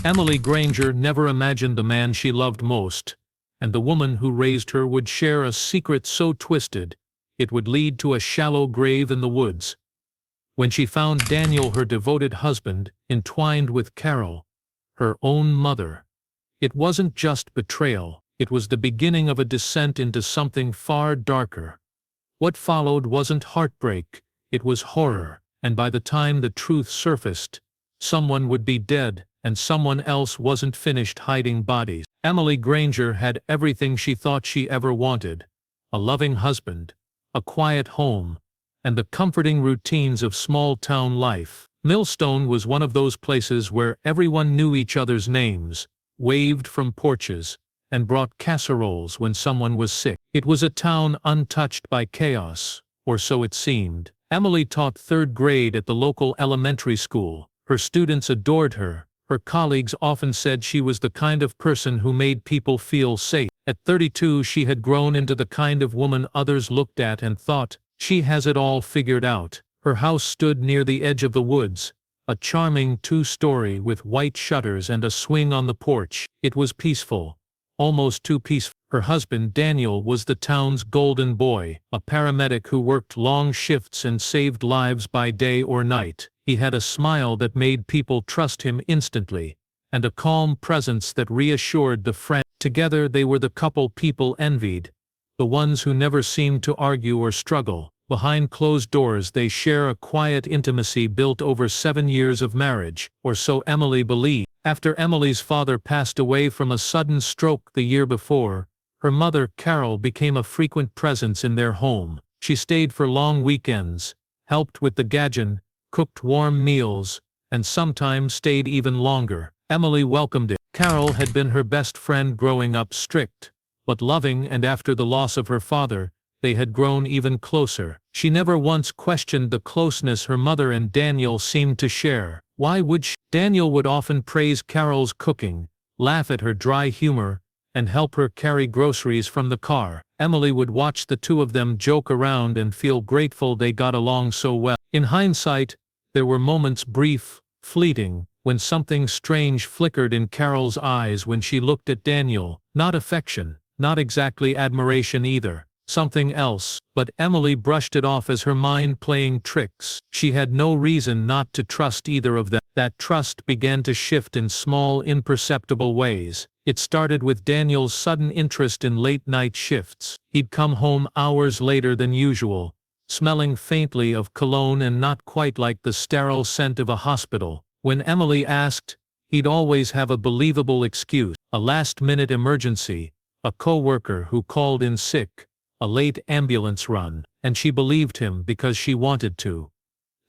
Emily Granger never imagined the man she loved most, and the woman who raised her would share a secret so twisted, it would lead to a shallow grave in the woods. When she found Daniel, her devoted husband, entwined with Carol, her own mother, it wasn't just betrayal, it was the beginning of a descent into something far darker. What followed wasn't heartbreak, it was horror, and by the time the truth surfaced, someone would be dead, and someone else wasn't finished hiding bodies. Emily Granger had everything she thought she ever wanted: a loving husband, a quiet home, and the comforting routines of small-town life. Millstone was one of those places where everyone knew each other's names, waved from porches, and brought casseroles when someone was sick. It was a town untouched by chaos, or so it seemed. Emily taught third grade at the local elementary school. Her students adored her. Her colleagues often said she was the kind of person who made people feel safe. At 32, she had grown into the kind of woman others looked at and thought, she has it all figured out. Her house stood near the edge of the woods, a charming two-story with white shutters and a swing on the porch. It was peaceful, almost too peaceful. Her husband, Daniel, was the town's golden boy, a paramedic who worked long shifts and saved lives by day or night. He had a smile that made people trust him instantly, and a calm presence that reassured the friend. Together they were the couple people envied, the ones who never seemed to argue or struggle. Behind closed doors they share a quiet intimacy built over 7 years of marriage, or so Emily believed. After Emily's father passed away from a sudden stroke the year before, her mother, Carol, became a frequent presence in their home. She stayed for long weekends, helped with the gadget, cooked warm meals, and sometimes stayed even longer. Emily welcomed it. Carol had been her best friend growing up, strict, but loving, and after the loss of her father, they had grown even closer. She never once questioned the closeness her mother and Daniel seemed to share. Why would she? Daniel would often praise Carol's cooking, laugh at her dry humor, and help her carry groceries from the car. Emily would watch the two of them joke around and feel grateful they got along so well. In hindsight, there were moments, brief, fleeting, when something strange flickered in Carol's eyes when she looked at Daniel. Not affection, not exactly admiration either. Something else, but Emily brushed it off as her mind playing tricks. She had no reason not to trust either of them. That trust began to shift in small, imperceptible ways. It started with Daniel's sudden interest in late-night shifts. He'd come home hours later than usual, smelling faintly of cologne and not quite like the sterile scent of a hospital. When Emily asked, he'd always have a believable excuse: a last-minute emergency, a coworker who called in sick, a late ambulance run, and she believed him because she wanted to.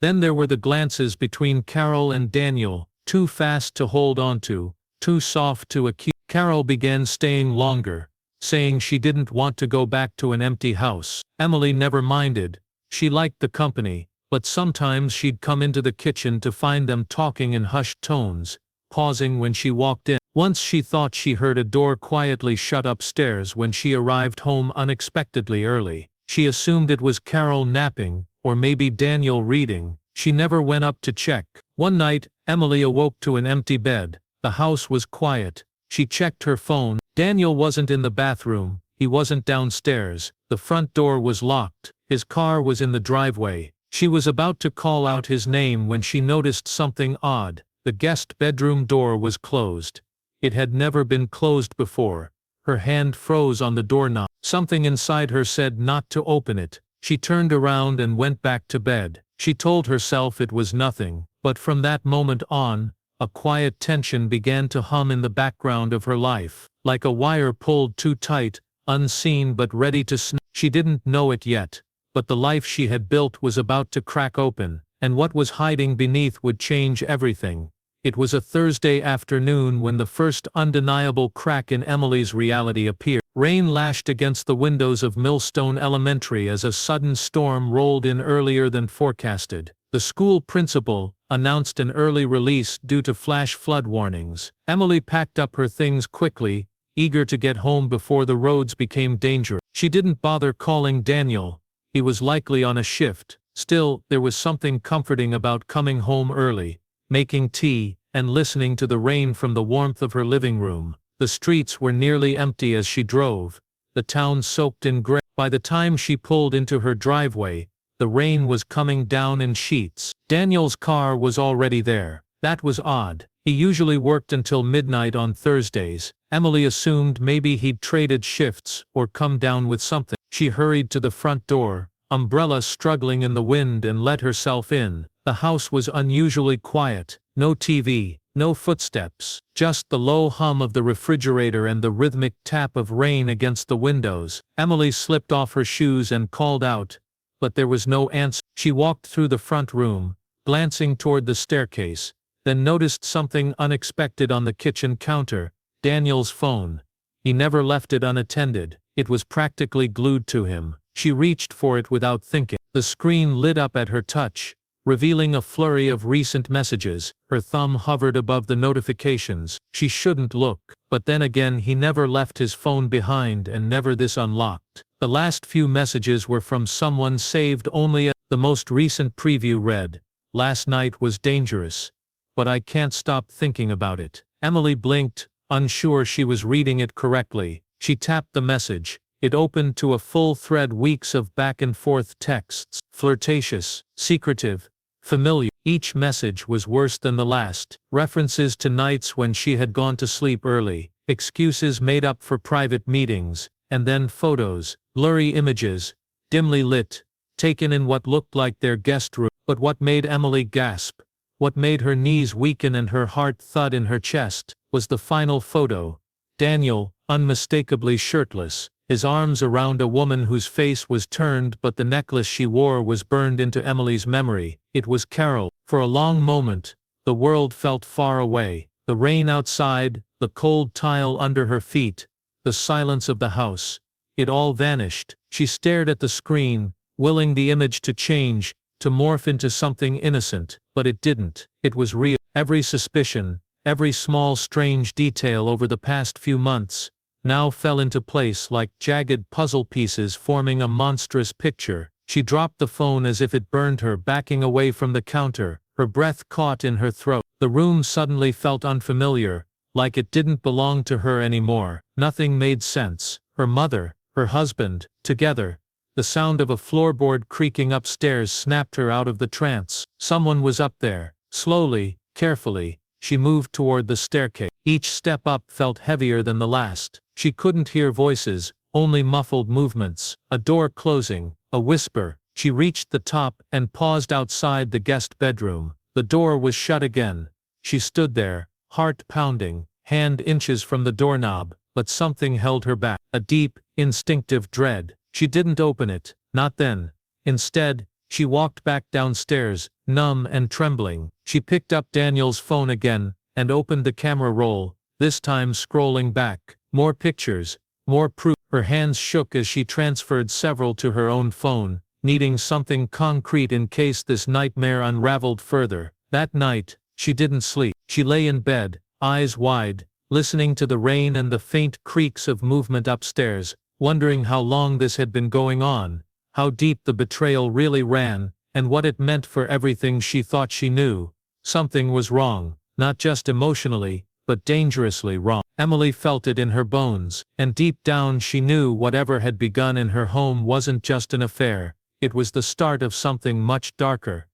Then there were the glances between Carol and Daniel, too fast to hold on to, too soft to accuse. Carol began staying longer, saying she didn't want to go back to an empty house. Emily never minded. She liked the company, but sometimes she'd come into the kitchen to find them talking in hushed tones, pausing when she walked in. Once she thought she heard a door quietly shut upstairs when she arrived home unexpectedly early. She assumed it was Carol napping, or maybe Daniel reading. She never went up to check. One night, Emily awoke to an empty bed. The house was quiet. She checked her phone. Daniel wasn't in the bathroom. He wasn't downstairs. The front door was locked. His car was in the driveway. She was about to call out his name when she noticed something odd. The guest bedroom door was closed. It had never been closed before. Her hand froze on the doorknob. Something inside her said not to open it. She turned around and went back to bed. She told herself it was nothing, but from that moment on, a quiet tension began to hum in the background of her life, like a wire pulled too tight, unseen but ready to snap. She didn't know it yet, but the life she had built was about to crack open, and what was hiding beneath would change everything. It was a Thursday afternoon when the first undeniable crack in Emily's reality appeared. Rain lashed against the windows of Millstone Elementary as a sudden storm rolled in earlier than forecasted. The school principal announced an early release due to flash flood warnings. Emily packed up her things quickly, eager to get home before the roads became dangerous. She didn't bother calling Daniel. He was likely on a shift. Still, there was something comforting about coming home early, making tea, and listening to the rain from the warmth of her living room. The streets were nearly empty as she drove, the town soaked in gray. By the time she pulled into her driveway, the rain was coming down in sheets. Daniel's car was already there. That was odd. He usually worked until midnight on Thursdays. Emily assumed maybe he'd traded shifts or come down with something. She hurried to the front door, umbrella struggling in the wind, and let herself in. The house was unusually quiet. No TV, no footsteps, just the low hum of the refrigerator and the rhythmic tap of rain against the windows. Emily slipped off her shoes and called out, but there was no answer. She walked through the front room, glancing toward the staircase, then noticed something unexpected on the kitchen counter: Daniel's phone. He never left it unattended. It was practically glued to him. She reached for it without thinking. The screen lit up at her touch, revealing a flurry of recent messages. Her thumb hovered above the notifications. She shouldn't look, but then again he never left his phone behind, and never this unlocked. The last few messages were from someone saved only. The most recent preview read, "Last night was dangerous, but I can't stop thinking about it." Emily blinked, unsure she was reading it correctly. She tapped the message. It opened to a full thread: weeks of back-and-forth texts. Flirtatious, secretive, familiar. Each message was worse than the last. References to nights when she had gone to sleep early, excuses made up for private meetings, and then photos, blurry images, dimly lit, taken in what looked like their guest room. But what made Emily gasp, what made her knees weaken and her heart thud in her chest, was the final photo. Daniel, unmistakably shirtless, his arms around a woman whose face was turned, but the necklace she wore was burned into Emily's memory. It was Carol. For a long moment, the world felt far away. The rain outside, the cold tile under her feet, the silence of the house. It all vanished. She stared at the screen, willing the image to change, to morph into something innocent, but it didn't. It was real. Every suspicion, every small strange detail over the past few months, now fell into place like jagged puzzle pieces forming a monstrous picture. She dropped the phone as if it burned her, backing away from the counter, her breath caught in her throat. The room suddenly felt unfamiliar, like it didn't belong to her anymore. Nothing made sense. Her mother, her husband, together. The sound of a floorboard creaking upstairs snapped her out of the trance. Someone was up there. Slowly, carefully, she moved toward the staircase. Each step up felt heavier than the last. She couldn't hear voices, only muffled movements. A door closing, a whisper. She reached the top and paused outside the guest bedroom. The door was shut again. She stood there, heart pounding, hand inches from the doorknob, but something held her back. A deep, instinctive dread. She didn't open it, not then. Instead, she walked back downstairs, numb and trembling. She picked up Daniel's phone again, and opened the camera roll, this time scrolling back. More pictures, more proof. Her hands shook as she transferred several to her own phone, needing something concrete in case this nightmare unraveled further. That night, she didn't sleep. She lay in bed, eyes wide, listening to the rain and the faint creaks of movement upstairs, wondering how long this had been going on, how deep the betrayal really ran, and what it meant for everything she thought she knew. Something was wrong, not just emotionally, but dangerously wrong. Emily felt it in her bones, and deep down she knew whatever had begun in her home wasn't just an affair, it was the start of something much darker.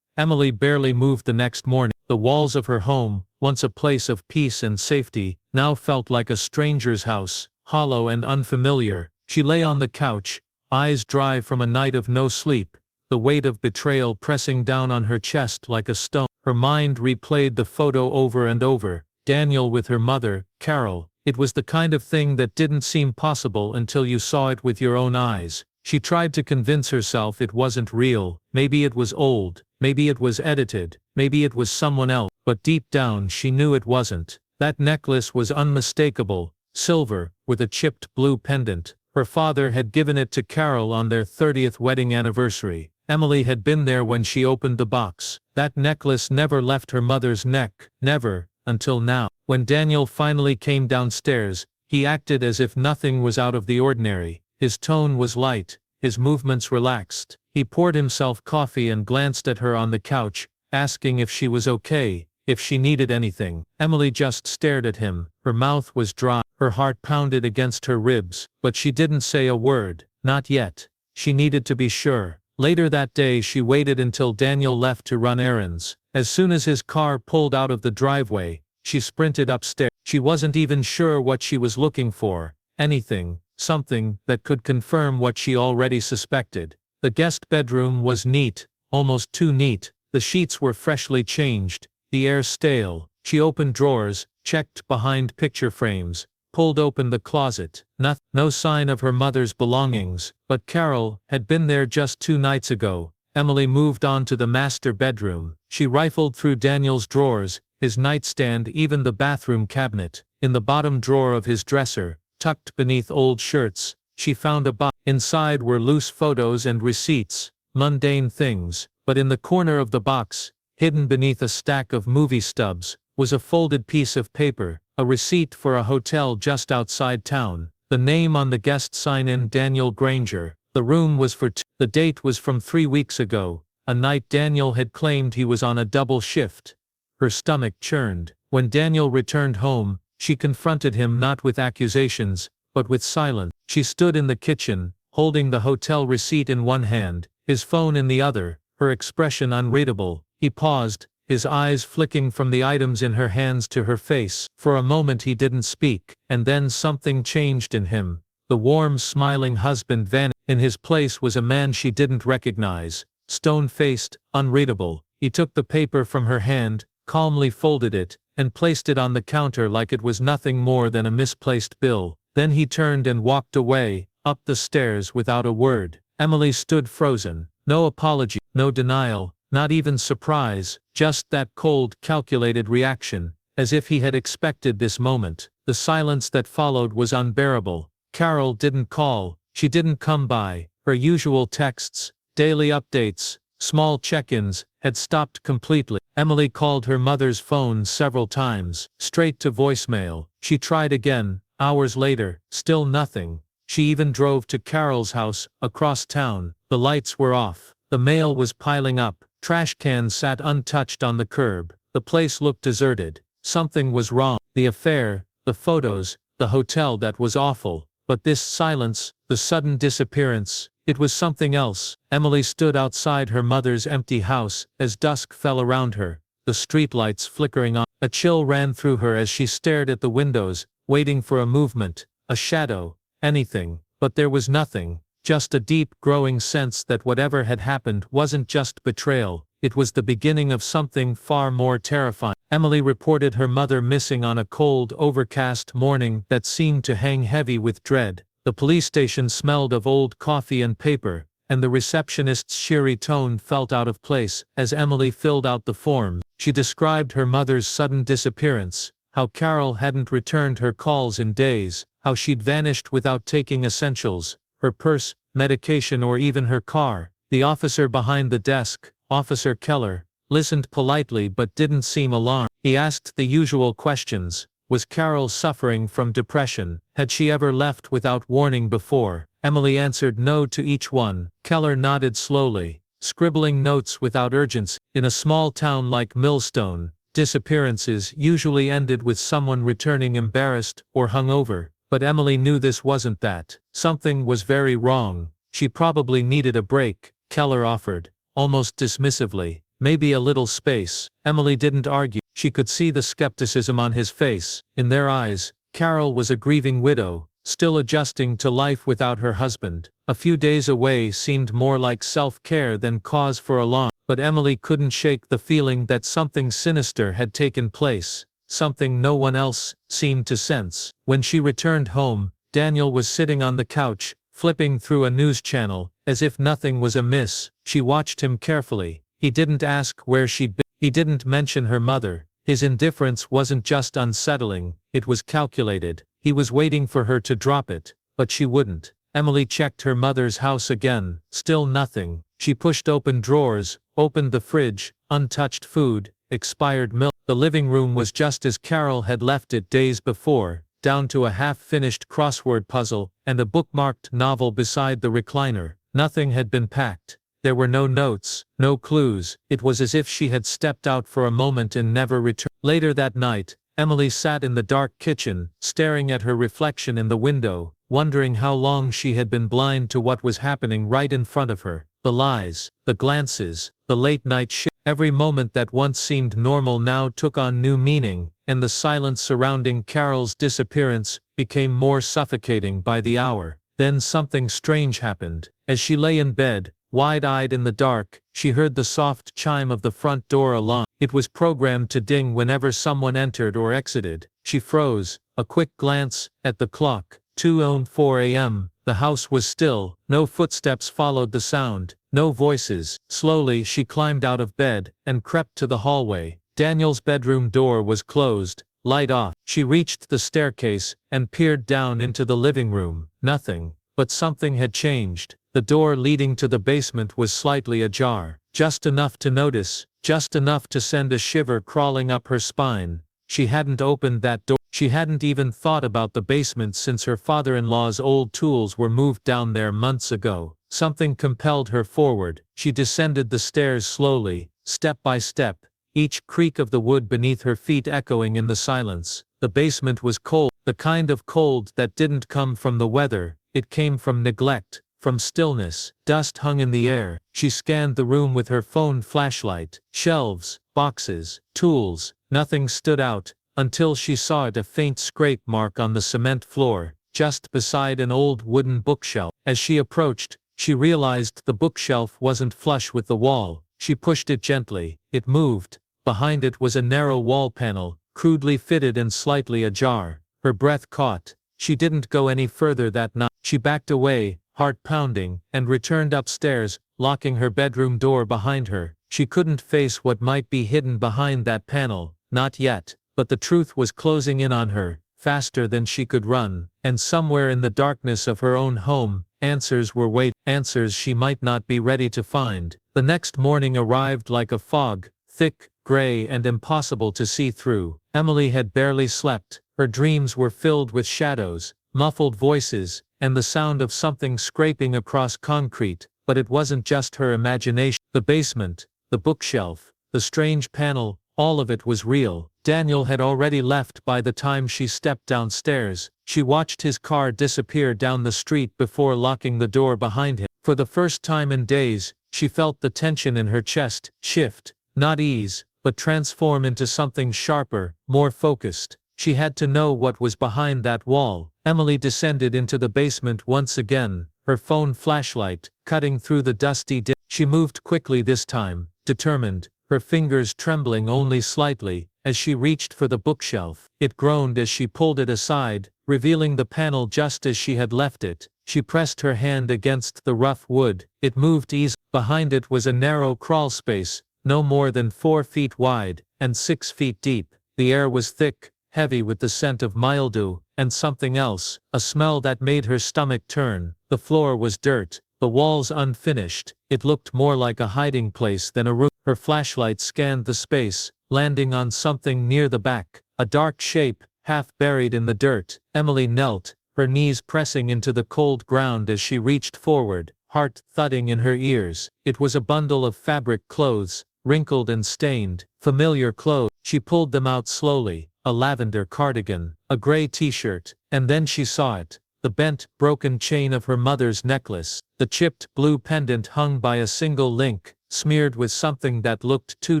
Emily barely moved the next morning. The walls of her home, once a place of peace and safety, now felt like a stranger's house, hollow and unfamiliar. She lay on the couch, eyes dry from a night of no sleep, the weight of betrayal pressing down on her chest like a stone. Her mind replayed the photo over and over. Daniel with her mother, Carol. It was the kind of thing that didn't seem possible until you saw it with your own eyes. She tried to convince herself it wasn't real. Maybe it was old, maybe it was edited, maybe it was someone else, but deep down she knew it wasn't. That necklace was unmistakable, silver, with a chipped blue pendant. Her father had given it to Carol on their 30th wedding anniversary. Emily had been there when she opened the box. That necklace never left her mother's neck, never. Until now. When Daniel finally came downstairs, he acted as if nothing was out of the ordinary. His tone was light, his movements relaxed. He poured himself coffee and glanced at her on the couch, asking if she was okay. if she needed anything. Emily just stared at him. Her mouth was dry. Her heart pounded against her ribs, but she didn't say a word. Not yet. She needed to be sure. Later that day she waited until Daniel left to run errands. As soon as his car pulled out of the driveway, she sprinted upstairs. She wasn't even sure what she was looking for. Anything, something that could confirm what she already suspected. The guest bedroom was neat, almost too neat. The sheets were freshly changed, the air stale. She opened drawers, checked behind picture frames, pulled open the closet. No sign of her mother's belongings, but Carol had been there just 2 nights ago. Emily moved on to the master bedroom. She rifled through Daniel's drawers, his nightstand, even the bathroom cabinet. In the bottom drawer of his dresser, tucked beneath old shirts, she found a box. Inside were loose photos and receipts, mundane things, but in the corner of the box, hidden beneath a stack of movie stubs, was a folded piece of paper, a receipt for a hotel just outside town. The name on the guest sign-in, Daniel Granger. The room was for 2. The date was from 3 weeks ago, a night Daniel had claimed he was on a double shift. Her stomach churned. When Daniel returned home, she confronted him not with accusations, but with silence. She stood in the kitchen, holding the hotel receipt in one hand, his phone in the other, her expression unreadable. He paused, his eyes flicking from the items in her hands to her face. For a moment he didn't speak, and then something changed in him. The warm, smiling husband vanished. In his place was a man she didn't recognize, stone-faced, unreadable. He took the paper from her hand, calmly folded it, and placed it on the counter like it was nothing more than a misplaced bill. Then he turned and walked away, up the stairs without a word. Emily stood frozen. No apology, no denial, not even surprise, just that cold, calculated reaction, as if he had expected this moment. The silence that followed was unbearable. Carol didn't call, she didn't come by. Her usual texts, daily updates, small check-ins, had stopped completely. Emily called her mother's phone several times, straight to voicemail. She tried again, hours later, still nothing. She even drove to Carol's house, across town. The lights were off. The mail was piling up. Trash cans sat untouched on the curb. The place looked deserted. Something was wrong. The affair, the photos, the hotel, that was awful. But this silence, the sudden disappearance, it was something else. Emily stood outside her mother's empty house, as dusk fell around her, the streetlights flickering on. A chill ran through her as she stared at the windows, waiting for a movement, a shadow, anything. But there was nothing, just a deep, growing sense that whatever had happened wasn't just betrayal, it was the beginning of something far more terrifying. Emily reported her mother missing on a cold, overcast morning that seemed to hang heavy with dread. The police station smelled of old coffee and paper, and the receptionist's cheery tone felt out of place. As Emily filled out the form, she described her mother's sudden disappearance, how Carol hadn't returned her calls in days, how she'd vanished without taking essentials, her purse, medication, or even her car. The officer behind the desk, Officer Keller, listened politely but didn't seem alarmed. He asked the usual questions. Was Carol suffering from depression? Had she ever left without warning before? Emily answered no to each one. Keller nodded slowly, scribbling notes without urgency. In a small town like Millstone, disappearances usually ended with someone returning embarrassed or hungover. But Emily knew this wasn't that. Something was very wrong. She probably needed a break, Keller offered, almost dismissively. Maybe a little space. Emily didn't argue. She could see the skepticism on his face. In their eyes, Carol was a grieving widow, still adjusting to life without her husband. A few days away seemed more like self-care than cause for alarm. But Emily couldn't shake the feeling that something sinister had taken place, something no one else seemed to sense. When she returned home, Daniel was sitting on the couch, flipping through a news channel, as if nothing was amiss. She watched him carefully. He didn't ask where she'd been. He didn't mention her mother. His indifference wasn't just unsettling, it was calculated. He was waiting for her to drop it, but she wouldn't. Emily checked her mother's house again, still nothing. She pushed open drawers, opened the fridge, untouched food, expired milk. The living room was just as Carol had left it days before, down to a half-finished crossword puzzle and a bookmarked novel beside the recliner. Nothing had been packed. There were no notes, no clues. It was as if she had stepped out for a moment and never returned. Later that night, Emily sat in the dark kitchen, staring at her reflection in the window, wondering how long she had been blind to what was happening right in front of her. The lies, the glances, the late-night shift. Every moment that once seemed normal now took on new meaning, and the silence surrounding Carol's disappearance became more suffocating by the hour. Then something strange happened. As she lay in bed, wide-eyed in the dark, she heard the soft chime of the front door alarm. It was programmed to ding whenever someone entered or exited. She froze, a quick glance at the clock. 2:04 a.m. The house was still, no footsteps followed the sound, no voices. Slowly she climbed out of bed, and crept to the hallway. Daniel's bedroom door was closed, light off. She reached the staircase, and peered down into the living room. Nothing. But something had changed. The door leading to the basement was slightly ajar. Just enough to notice, just enough to send a shiver crawling up her spine. She hadn't opened that door. She hadn't even thought about the basement since her father-in-law's old tools were moved down there months ago. Something compelled her forward. She descended the stairs slowly, step by step, each creak of the wood beneath her feet echoing in the silence. The basement was cold, the kind of cold that didn't come from the weather. It came from neglect, from stillness. Dust hung in the air. She scanned the room with her phone flashlight. Shelves, boxes, tools, nothing stood out, until she saw a faint scrape mark on the cement floor, just beside an old wooden bookshelf. As she approached, she realized the bookshelf wasn't flush with the wall. She pushed it gently. It moved. Behind it was a narrow wall panel, crudely fitted and slightly ajar. Her breath caught. She didn't go any further that night. She backed away, heart pounding, and returned upstairs, locking her bedroom door behind her. She couldn't face what might be hidden behind that panel, not yet, but the truth was closing in on her, faster than she could run, and somewhere in the darkness of her own home, answers were waiting, answers she might not be ready to find. The next morning arrived like a fog, thick, gray and impossible to see through. Emily had barely slept. Her dreams were filled with shadows, muffled voices, and the sound of something scraping across concrete, but it wasn't just her imagination. The basement, the bookshelf, the strange panel, all of it was real. Daniel had already left by the time she stepped downstairs. She watched his car disappear down the street before locking the door behind him. For the first time in days, she felt the tension in her chest shift, not ease, but transform into something sharper, more focused. She had to know what was behind that wall. Emily descended into the basement once again, her phone flashlight cutting through the dusty dim. She moved quickly this time, determined, her fingers trembling only slightly, as she reached for the bookshelf. It groaned as she pulled it aside, revealing the panel just as she had left it. She pressed her hand against the rough wood. It moved easily. Behind it was a narrow crawl space, no more than 4 feet wide, and 6 feet deep. The air was thick, heavy with the scent of mildew, and something else, a smell that made her stomach turn. The floor was dirt, the walls unfinished. It looked more like a hiding place than a room. Her flashlight scanned the space, landing on something near the back, a dark shape, half buried in the dirt. Emily knelt, her knees pressing into the cold ground as she reached forward, heart thudding in her ears. It was a bundle of fabric clothes, wrinkled and stained, familiar clothes. She pulled them out slowly, a lavender cardigan, a gray t-shirt, and then she saw it. The bent, broken chain of her mother's necklace, the chipped blue pendant hung by a single link, smeared with something that looked too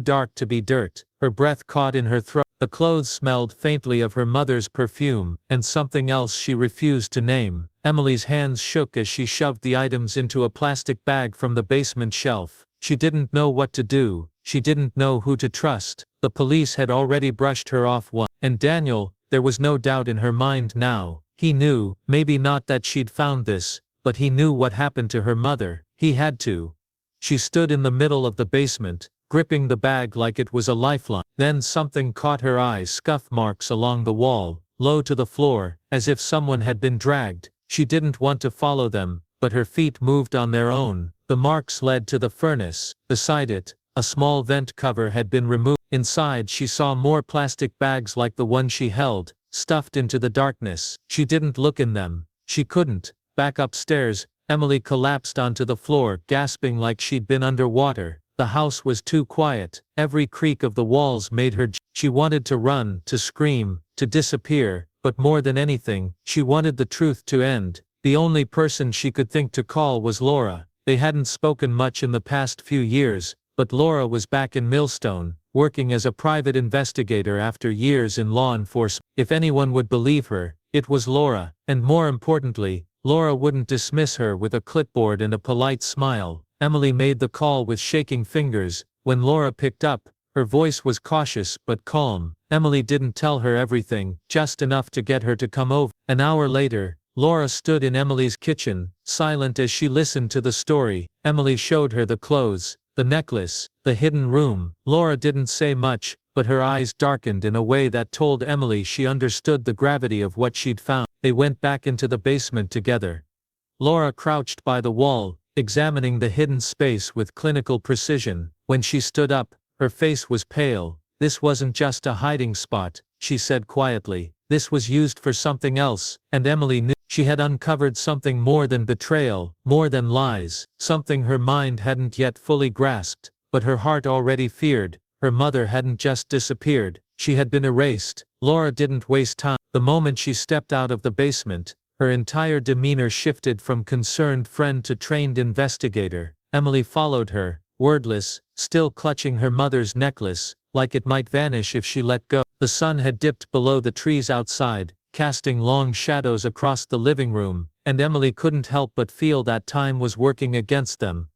dark to be dirt. Her breath caught in her throat. The clothes smelled faintly of her mother's perfume, and something else she refused to name. Emily's hands shook as she shoved the items into a plastic bag from the basement shelf. She didn't know what to do. She didn't know who to trust. The police had already brushed her off once. And Daniel, there was no doubt in her mind now. He knew, maybe not that she'd found this, but he knew what happened to her mother. He had to. She stood in the middle of the basement, gripping the bag like it was a lifeline. Then something caught her eye, scuff marks along the wall, low to the floor, as if someone had been dragged. She didn't want to follow them, but her feet moved on their own. The marks led to the furnace. Beside it, a small vent cover had been removed. Inside she saw more plastic bags like the one she held, stuffed into the darkness. She didn't look in them. She couldn't. Back upstairs, Emily collapsed onto the floor, gasping like she'd been underwater. The house was too quiet. Every creak of the walls made her. She wanted to run, to scream, to disappear, but more than anything, she wanted the truth to end. The only person she could think to call was Laura. They hadn't spoken much in the past few years, but Laura was back in Millstone, working as a private investigator after years in law enforcement. If anyone would believe her, it was Laura, and more importantly, Laura wouldn't dismiss her with a clipboard and a polite smile. Emily made the call with shaking fingers. When Laura picked up, her voice was cautious but calm. Emily didn't tell her everything, just enough to get her to come over. An hour later, Laura stood in Emily's kitchen, silent as she listened to the story. Emily showed her the clothes, the necklace, the hidden room. Laura didn't say much, but her eyes darkened in a way that told Emily she understood the gravity of what she'd found. They went back into the basement together. Laura crouched by the wall, examining the hidden space with clinical precision. When she stood up, her face was pale. "This wasn't just a hiding spot," she said quietly. "This was used for something else," and Emily knew she had uncovered something more than betrayal, more than lies, something her mind hadn't yet fully grasped, but her heart already feared. Her mother hadn't just disappeared, she had been erased. Laura didn't waste time. The moment she stepped out of the basement, her entire demeanor shifted from concerned friend to trained investigator. Emily followed her, wordless, still clutching her mother's necklace, like it might vanish if she let go. The sun had dipped below the trees outside, casting long shadows across the living room, and Emily couldn't help but feel that time was working against them.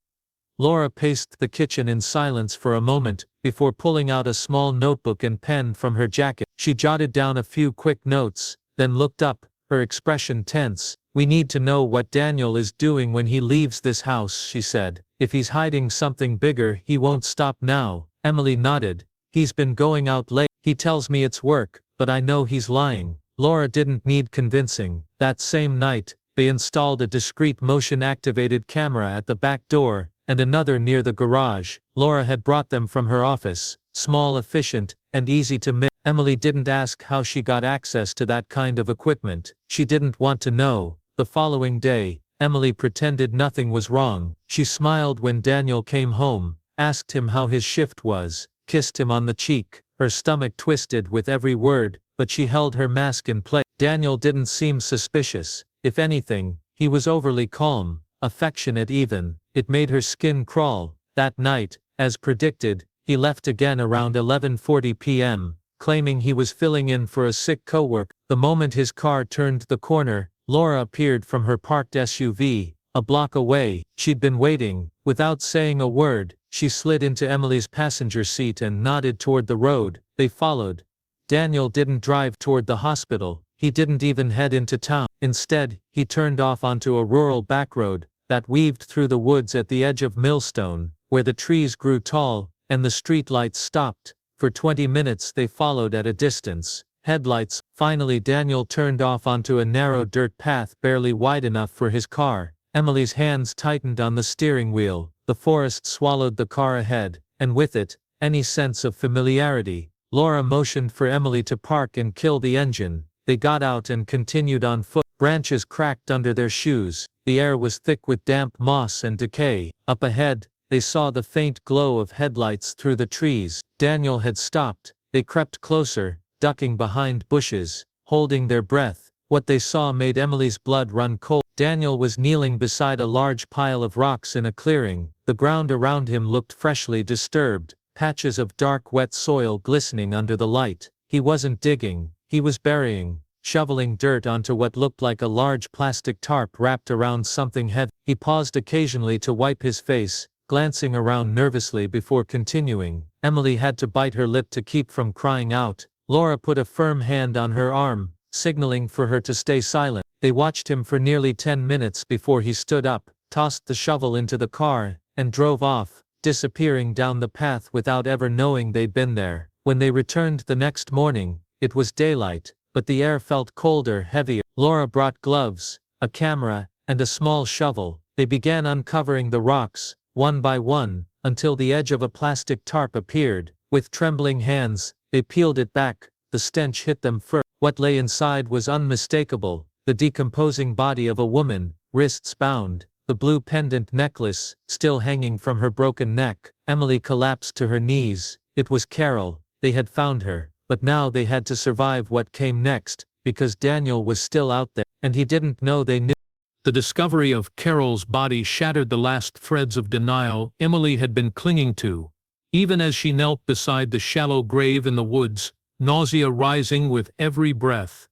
Laura paced the kitchen in silence for a moment, before pulling out a small notebook and pen from her jacket. She jotted down a few quick notes, then looked up, her expression tense. "We need to know what Daniel is doing when he leaves this house," she said. "If he's hiding something bigger, he won't stop now." Emily nodded. "He's been going out late. He tells me it's work, but I know he's lying." Laura didn't need convincing. That same night, they installed a discreet motion-activated camera at the back door, and another near the garage. Laura had brought them from her office, small, efficient, and easy to miss. Emily didn't ask how she got access to that kind of equipment. She didn't want to know. The following day, Emily pretended nothing was wrong. She smiled when Daniel came home, asked him how his shift was, kissed him on the cheek. Her stomach twisted with every word, but she held her mask in place. Daniel didn't seem suspicious. If anything, he was overly calm, affectionate even. It made her skin crawl. That night, as predicted, he left again around 11:40 p.m., claiming he was filling in for a sick coworker. The moment his car turned the corner, Laura appeared from her parked SUV, a block away. She'd been waiting. Without saying a word, she slid into Emily's passenger seat and nodded toward the road. They followed. Daniel didn't drive toward the hospital. He didn't even head into town. Instead, he turned off onto a rural backroad that weaved through the woods at the edge of Millstone, where the trees grew tall, and the streetlights stopped. For 20 minutes they followed at a distance. Headlights. Finally Daniel turned off onto a narrow dirt path barely wide enough for his car. Emily's hands tightened on the steering wheel. The forest swallowed the car ahead, and with it, any sense of familiarity. Laura motioned for Emily to park and kill the engine. They got out and continued on foot. Branches cracked under their shoes. The air was thick with damp moss and decay. Up ahead, they saw the faint glow of headlights through the trees. Daniel had stopped. They crept closer, ducking behind bushes, holding their breath. What they saw made Emily's blood run cold. Daniel was kneeling beside a large pile of rocks in a clearing. The ground around him looked freshly disturbed, patches of dark wet soil glistening under the light. He wasn't digging, he was burying, shoveling dirt onto what looked like a large plastic tarp wrapped around something heavy. He paused occasionally to wipe his face, glancing around nervously before continuing. Emily had to bite her lip to keep from crying out. Laura put a firm hand on her arm, signaling for her to stay silent. They watched him for nearly 10 minutes before he stood up, tossed the shovel into the car, and drove off, disappearing down the path without ever knowing they'd been there. When they returned the next morning, it was daylight, but the air felt colder, heavier. Laura brought gloves, a camera, and a small shovel. They began uncovering the rocks, one by one, until the edge of a plastic tarp appeared. With trembling hands, they peeled it back. The stench hit them first. What lay inside was unmistakable. The decomposing body of a woman, wrists bound, the blue pendant necklace still hanging from her broken neck. Emily collapsed to her knees. It was Carol. They had found her, but now they had to survive what came next, because Daniel was still out there, and he didn't know they knew. The discovery of Carol's body shattered the last threads of denial Emily had been clinging to. Even as she knelt beside the shallow grave in the woods, nausea rising with every breath,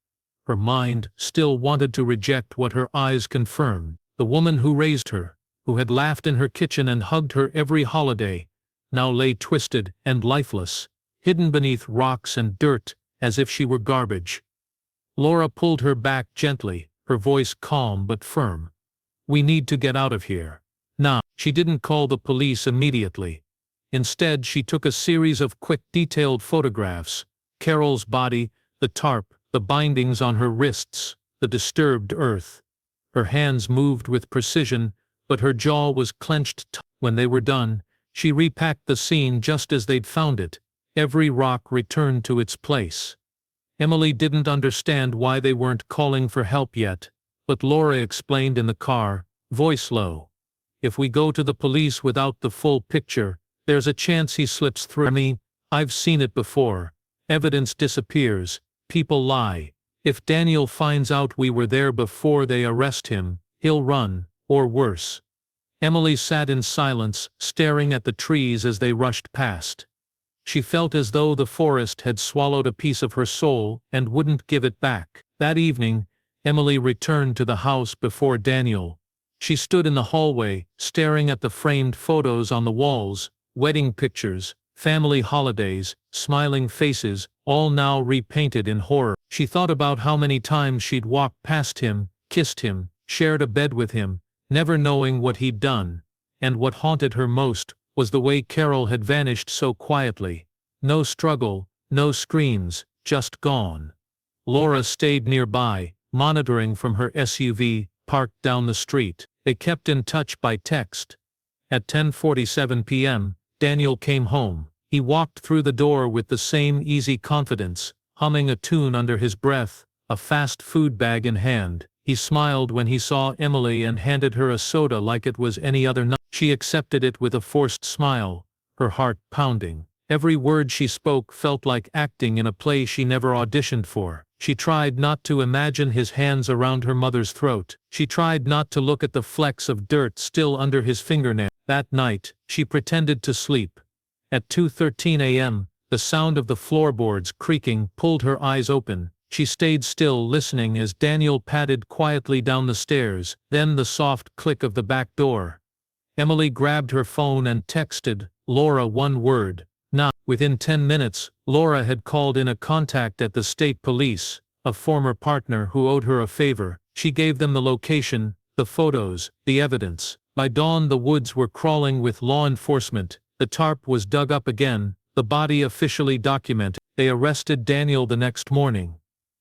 her mind still wanted to reject what her eyes confirmed. The woman who raised her, who had laughed in her kitchen and hugged her every holiday, now lay twisted and lifeless, hidden beneath rocks and dirt, as if she were garbage. Laura pulled her back gently, her voice calm but firm. "We need to get out of here. Now." She didn't call the police immediately. Instead, she took a series of quick, detailed photographs. Carol's body, the tarp, the bindings on her wrists, the disturbed earth. Her hands moved with precision, but her jaw was clenched. When they were done, she repacked the scene just as they'd found it. Every rock returned to its place. Emily didn't understand why they weren't calling for help yet, but Laura explained in the car, voice low. "If we go to the police without the full picture, there's a chance he slips through. I've seen it before. Evidence disappears, people lie. If Daniel finds out we were there before they arrest him, he'll run, or worse." Emily sat in silence, staring at the trees as they rushed past. She felt as though the forest had swallowed a piece of her soul and wouldn't give it back. That evening, Emily returned to the house before Daniel. She stood in the hallway, staring at the framed photos on the walls, wedding pictures, family holidays, smiling faces, all now repainted in horror. She thought about how many times she'd walked past him, kissed him, shared a bed with him, never knowing what he'd done. And what haunted her most was the way Carol had vanished so quietly. No struggle, no screams, just gone. Laura stayed nearby, monitoring from her SUV, parked down the street. They kept in touch by text. At 10:47 p.m., Daniel came home. He walked through the door with the same easy confidence, humming a tune under his breath, a fast food bag in hand. He smiled when he saw Emily and handed her a soda like it was any other night. She accepted it with a forced smile, her heart pounding. Every word she spoke felt like acting in a play she never auditioned for. She tried not to imagine his hands around her mother's throat. She tried not to look at the flecks of dirt still under his fingernails. That night, she pretended to sleep. At 2:13 a.m., the sound of the floorboards creaking pulled her eyes open. She stayed still, listening as Daniel padded quietly down the stairs, then the soft click of the back door. Emily grabbed her phone and texted Laura one word, "Now." Within 10 minutes, Laura had called in a contact at the state police, a former partner who owed her a favor. She gave them the location, the photos, the evidence. By dawn the woods were crawling with law enforcement. The tarp was dug up again, the body officially documented. They arrested Daniel the next morning.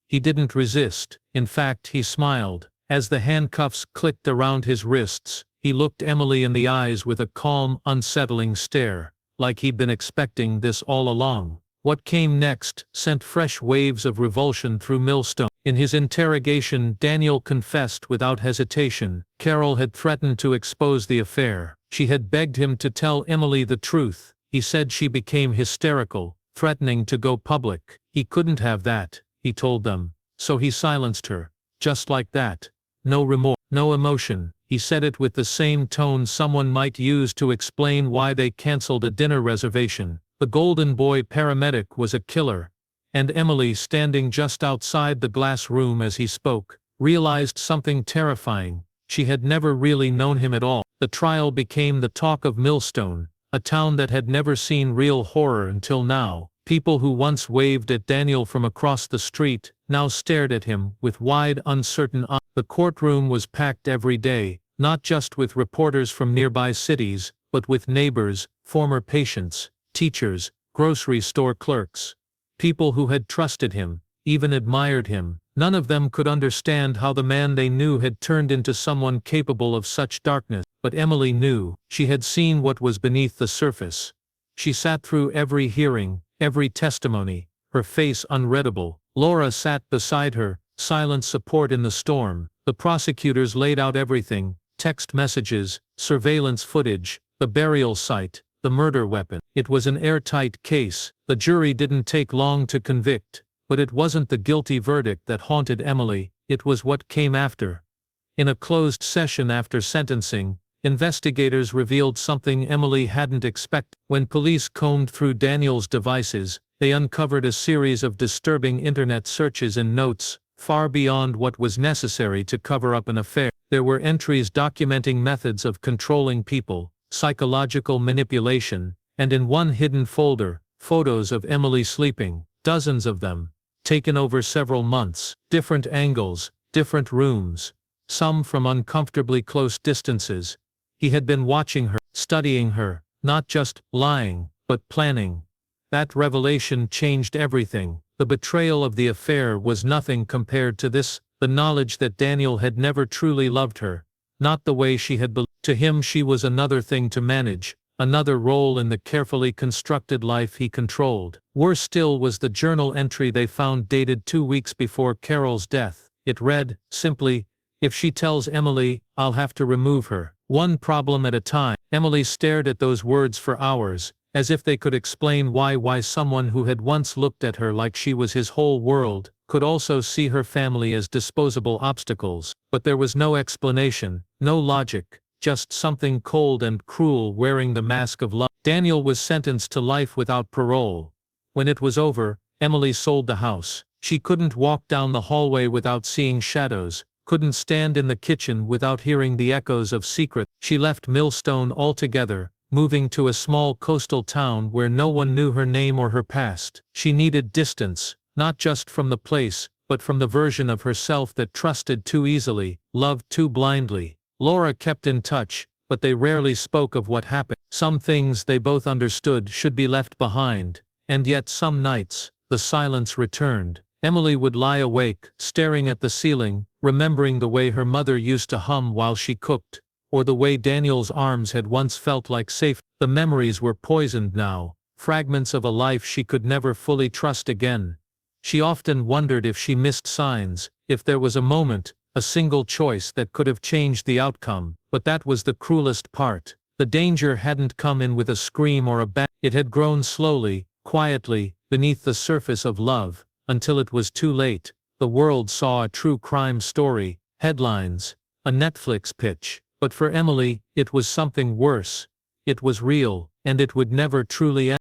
He didn't resist. In fact, he smiled. As the handcuffs clicked around his wrists, he looked Emily in the eyes with a calm, unsettling stare, like he'd been expecting this all along. What came next sent fresh waves of revulsion through Millstone. In his interrogation, Daniel confessed without hesitation. Carol had threatened to expose the affair. She had begged him to tell Emily the truth. He said she became hysterical, threatening to go public. He couldn't have that, he told them, so he silenced her. Just like that. No remorse, no emotion. He said it with the same tone someone might use to explain why they canceled a dinner reservation. The Golden Boy paramedic was a killer. And Emily, standing just outside the glass room as he spoke, realized something terrifying. She had never really known him at all. The trial became the talk of Millstone, a town that had never seen real horror until now. People who once waved at Daniel from across the street now stared at him with wide, uncertain eyes. The courtroom was packed every day, not just with reporters from nearby cities, but with neighbors, former patients, teachers, grocery store clerks. People who had trusted him, even admired him. None of them could understand how the man they knew had turned into someone capable of such darkness. But Emily knew. She had seen what was beneath the surface. She sat through every hearing, every testimony, her face unreadable. Laura sat beside her, silent support in the storm. The prosecutors laid out everything, text messages, surveillance footage, the burial site, the murder weapon. It was an airtight case. The jury didn't take long to convict, but it wasn't the guilty verdict that haunted Emily, it was what came after. In a closed session after sentencing, investigators revealed something Emily hadn't expected. When police combed through Daniel's devices, they uncovered a series of disturbing internet searches and notes, far beyond what was necessary to cover up an affair. There were entries documenting methods of controlling people, psychological manipulation, and in one hidden folder, photos of Emily sleeping, dozens of them, taken over several months, different angles, different rooms, some from uncomfortably close distances. He had been watching her, studying her, not just lying, but planning. That revelation changed everything. The betrayal of the affair was nothing compared to this, the knowledge that Daniel had never truly loved her, not the way she had believed. To him she was another thing to manage, another role in the carefully constructed life he controlled. Worse still was the journal entry they found dated 2 weeks before Carol's death. It read, simply, "If she tells Emily, I'll have to remove her. One problem at a time." Emily stared at those words for hours, as if they could explain why someone who had once looked at her like she was his whole world, could also see her family as disposable obstacles. But there was no explanation, no logic, just something cold and cruel wearing the mask of love. Daniel was sentenced to life without parole. When it was over, Emily sold the house. She couldn't walk down the hallway without seeing shadows, couldn't stand in the kitchen without hearing the echoes of secrets. She left Millstone altogether, moving to a small coastal town where no one knew her name or her past. She needed distance, not just from the place, but from the version of herself that trusted too easily, loved too blindly. Laura kept in touch, but they rarely spoke of what happened. Some things they both understood should be left behind, and yet some nights, the silence returned. Emily would lie awake, staring at the ceiling, remembering the way her mother used to hum while she cooked, or the way Daniel's arms had once felt like safe. The memories were poisoned now, fragments of a life she could never fully trust again. She often wondered if she missed signs, if there was a moment, a single choice that could have changed the outcome. But that was the cruelest part. The danger hadn't come in with a scream or a bang. It had grown slowly, quietly, beneath the surface of love, until it was too late. The world saw a true crime story, headlines, a Netflix pitch. But for Emily, it was something worse. It was real, and it would never truly end.